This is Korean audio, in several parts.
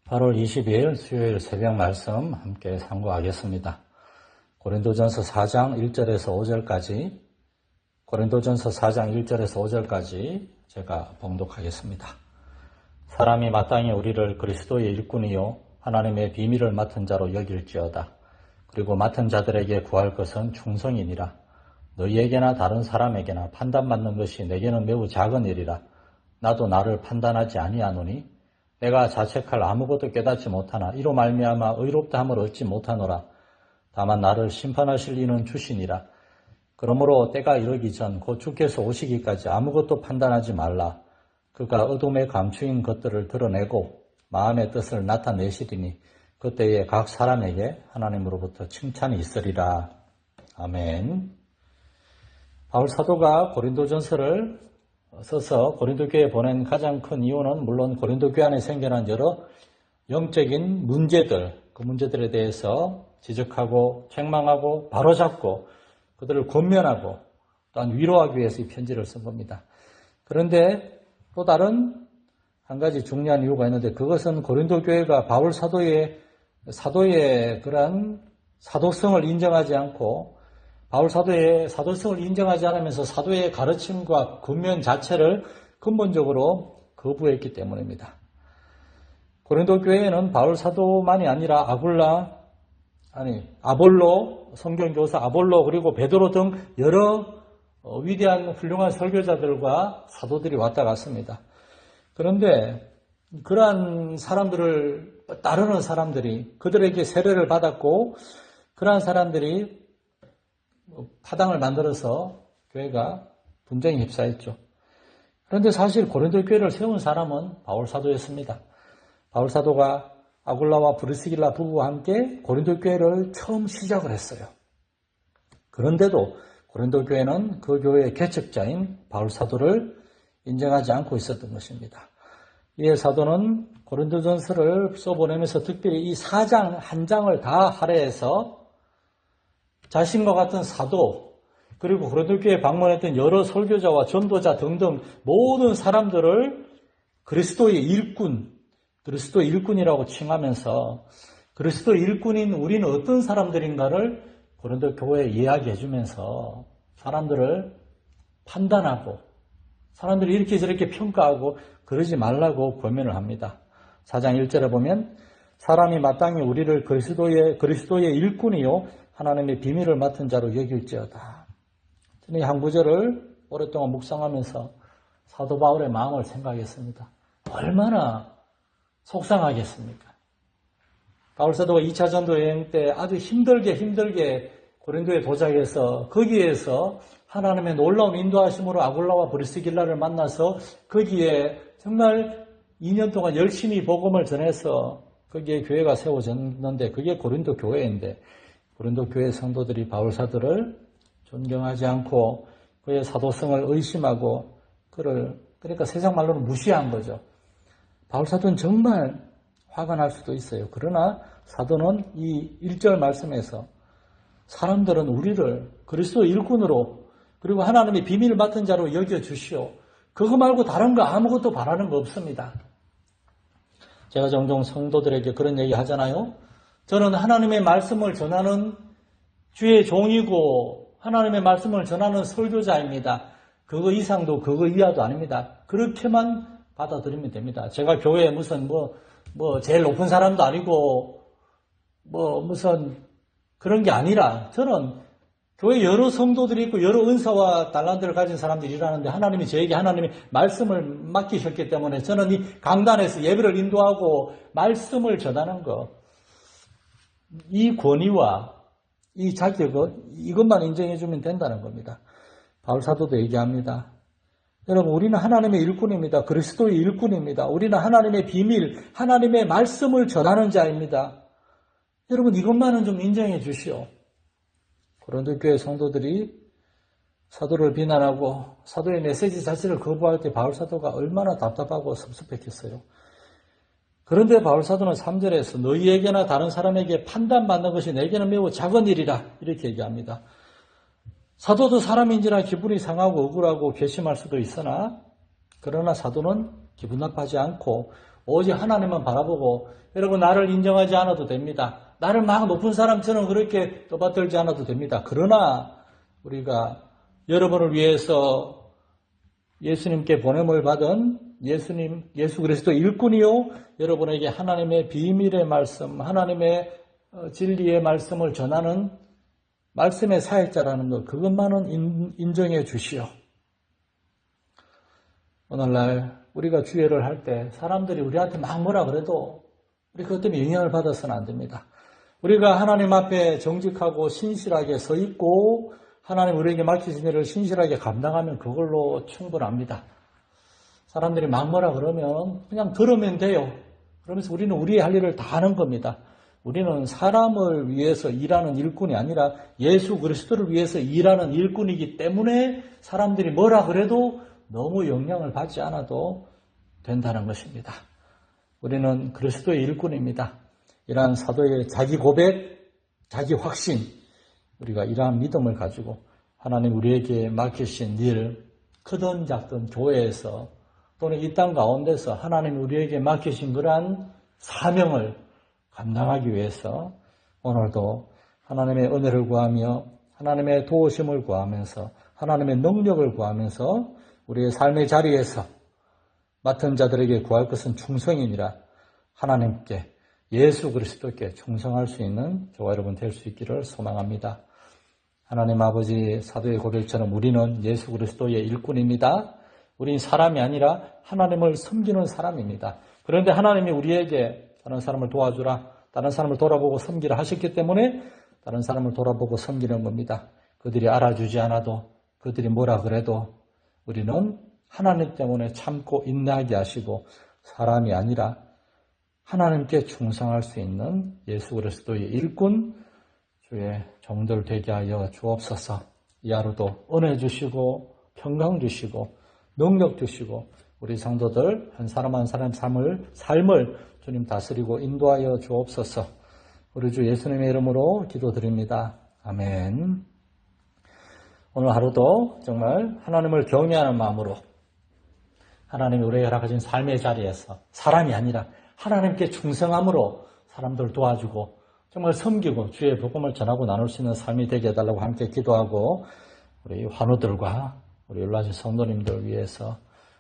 8월 22일 수요일 새벽 말씀 함께 상고하겠습니다. 고린도전서 4장 1절에서 5절까지 제가 봉독하겠습니다. 사람이 마땅히 우리를 그리스도의 일꾼이요 하나님의 비밀을 맡은 자로 여길지어다. 그리고 맡은 자들에게 구할 것은 충성이니라. 너희에게나 다른 사람에게나 판단받는 것이 내게는 매우 작은 일이라. 나도 나를 판단하지 아니하노니 내가 자책할 아무것도 깨닫지 못하나 이로 말미암아 의롭다함을 얻지 못하노라. 다만 나를 심판하실 이는 주시니라. 그러므로 때가 이르기 전 곧 주께서 오시기까지 아무것도 판단하지 말라. 그가 어둠에 감추인 것들을 드러내고 마음의 뜻을 나타내시리니 그때에 각 사람에게 하나님으로부터 칭찬이 있으리라. 아멘. 바울 사도가 고린도전서를 써서 고린도 교회에 보낸 가장 큰 이유는 물론 고린도 교회 안에 생겨난 여러 영적인 문제들, 그 문제들에 대해서 지적하고 책망하고 바로잡고 그들을 권면하고 또한 위로하기 위해서 이 편지를 쓴 겁니다. 그런데 또 다른 한 가지 중요한 이유가 있는데 그것은 고린도 교회가 바울 사도의 그러한 사도성을 인정하지 않고 바울 사도의 사도성을 인정하지 않으면서 사도의 가르침과 권면 자체를 근본적으로 거부했기 때문입니다. 고린도 교회에는 바울 사도만이 아니라 아볼로, 성경교사 아볼로 그리고 베드로 등 여러 위대한 훌륭한 설교자들과 사도들이 왔다 갔습니다. 그런데 그러한 사람들을 따르는 사람들이 그들에게 세례를 받았고 그러한 사람들이 파당을 만들어서 교회가 분쟁에 휩싸였죠. 그런데 사실 고린도 교회를 세운 사람은 바울 사도였습니다. 바울 사도가 아굴라와 브리스길라 부부와 함께 고린도 교회를 처음 시작을 했어요. 그런데도 고린도 교회는 그 교회의 개척자인 바울 사도를 인정하지 않고 있었던 것입니다. 이에 사도는 고린도전서를 써보내면서 특별히 이 4장 한 장을 다 할애해서 자신과 같은 사도 그리고 고린도 교회에 방문했던 여러 설교자와 전도자 등등 모든 사람들을 그리스도의 일꾼이라고 칭하면서 그리스도의 일꾼인 우리는 어떤 사람들인가를 고린도 교회에 이야기해 주면서 사람들을 판단하고 사람들이 이렇게 저렇게 평가하고 그러지 말라고 권면을 합니다. 4장 1절에 보면 사람이 마땅히 우리를 그리스도의 일꾼이요 하나님의 비밀을 맡은 자로 여길지어다. 저는 이 한 구절을 오랫동안 묵상하면서 사도 바울의 마음을 생각했습니다. 얼마나 속상하겠습니까? 바울 사도가 2차 전도 여행 때 아주 힘들게 고린도에 도착해서 거기에서 하나님의 놀라운 인도하심으로 아굴라와 브리스길라를 만나서 거기에 정말 2년 동안 열심히 복음을 전해서 거기에 교회가 세워졌는데 그게 고린도 교회인데 고린도 교회 성도들이 바울 사도를 존경하지 않고 그의 사도성을 의심하고 그러니까 세상 말로는 무시한 거죠. 바울 사도는 정말 화가 날 수도 있어요. 그러나 사도는 이 1절 말씀에서 사람들은 우리를 그리스도 일꾼으로 그리고 하나님의 비밀을 맡은 자로 여겨주시오. 그거 말고 다른 거 아무것도 바라는 거 없습니다. 제가 종종 성도들에게 그런 얘기 하잖아요. 저는 하나님의 말씀을 전하는 주의 종이고 하나님의 말씀을 전하는 설교자입니다. 그거 이상도 그거 이하도 아닙니다. 그렇게만 받아들이면 됩니다. 제가 교회에 무슨 제일 높은 사람도 아니고 무슨 그런 게 아니라 저는 교회 여러 성도들이 있고 여러 은사와 달란트를 가진 사람들이 일하는데 하나님이 저에게 하나님의 말씀을 맡기셨기 때문에 저는 이 강단에서 예배를 인도하고 말씀을 전하는 것 이 권위와 이 자격은 이것만 인정해주면 된다는 겁니다. 바울 사도도 얘기합니다. 여러분 우리는 하나님의 일꾼입니다. 그리스도의 일꾼입니다. 우리는 하나님의 비밀, 하나님의 말씀을 전하는 자입니다. 여러분 이것만은 좀 인정해 주시오. 고린도 교회 성도들이 사도를 비난하고 사도의 메시지 자체를 거부할 때 바울 사도가 얼마나 답답하고 섭섭했겠어요. 그런데 바울 사도는 3절에서 너희에게나 다른 사람에게 판단받는 것이 내게는 매우 작은 일이라 이렇게 얘기합니다. 사도도 사람인지라 기분이 상하고 억울하고 괘씸할 수도 있으나 그러나 사도는 기분 나빠하지 않고 오직 하나님만 바라보고 여러분 나를 인정하지 않아도 됩니다. 나를 막 높은 사람처럼 그렇게 떠받들지 않아도 됩니다. 그러나 우리가 여러분을 위해서 예수님께 보냄을 받은 예수 그리스도 일꾼이요 여러분에게 하나님의 비밀의 말씀, 하나님의 진리의 말씀을 전하는 말씀의 사역자라는 것, 그것만은 인정해 주시오. 오늘날 우리가 주례를 할 때 사람들이 우리한테 막 뭐라 그래도 우리 그것 때문에 영향을 받아서는 안 됩니다. 우리가 하나님 앞에 정직하고 신실하게 서 있고 하나님 우리에게 맡기신 일을 신실하게 감당하면 그걸로 충분합니다. 사람들이 막 뭐라 그러면 그냥 들으면 돼요. 그러면서 우리는 우리의 할 일을 다 하는 겁니다. 우리는 사람을 위해서 일하는 일꾼이 아니라 예수 그리스도를 위해서 일하는 일꾼이기 때문에 사람들이 뭐라 그래도 너무 영향을 받지 않아도 된다는 것입니다. 우리는 그리스도의 일꾼입니다. 이러한 사도의 자기 고백, 자기 확신, 우리가 이러한 믿음을 가지고 하나님 우리에게 맡기신 일, 크든 작든 교회에서 또는 이 땅 가운데서 하나님 우리에게 맡기신 그러한 사명을 감당하기 위해서 오늘도 하나님의 은혜를 구하며 하나님의 도우심을 구하면서 하나님의 능력을 구하면서 우리의 삶의 자리에서 맡은 자들에게 구할 것은 충성이니라 하나님께 예수 그리스도께 충성할 수 있는 저와 여러분 될 수 있기를 소망합니다. 하나님 아버지 사도의 고백처럼 우리는 예수 그리스도의 일꾼입니다. 우린 사람이 아니라 하나님을 섬기는 사람입니다. 그런데 하나님이 우리에게 다른 사람을 도와주라, 다른 사람을 돌아보고 섬기라 하셨기 때문에 다른 사람을 돌아보고 섬기는 겁니다. 그들이 알아주지 않아도 그들이 뭐라 그래도 우리는 하나님 때문에 참고 인내하게 하시고 사람이 아니라 하나님께 충성할 수 있는 예수 그리스도의 일꾼 주의 종들 되게 하여 주옵소서. 이 하루도 은혜 주시고 평강 주시고 능력 주시고 우리 성도들 한 사람 한 사람 삶을 주님 다스리고 인도하여 주옵소서. 우리 주 예수님의 이름으로 기도드립니다. 아멘. 오늘 하루도 정말 하나님을 경외하는 마음으로 하나님이 우리에게 허락하신 삶의 자리에서 사람이 아니라 하나님께 충성함으로 사람들 도와주고 정말 섬기고 주의 복음을 전하고 나눌 수 있는 삶이 되게 해달라고 함께 기도하고 우리 환우들과 우리 연락하신 성도님들 위해서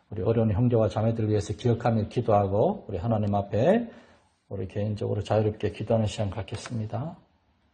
우리 어려운 형제와 자매들 위해서 기억하며 기도하고 우리 하나님 앞에 우리 개인적으로 자유롭게 기도하는 시간 갖겠습니다.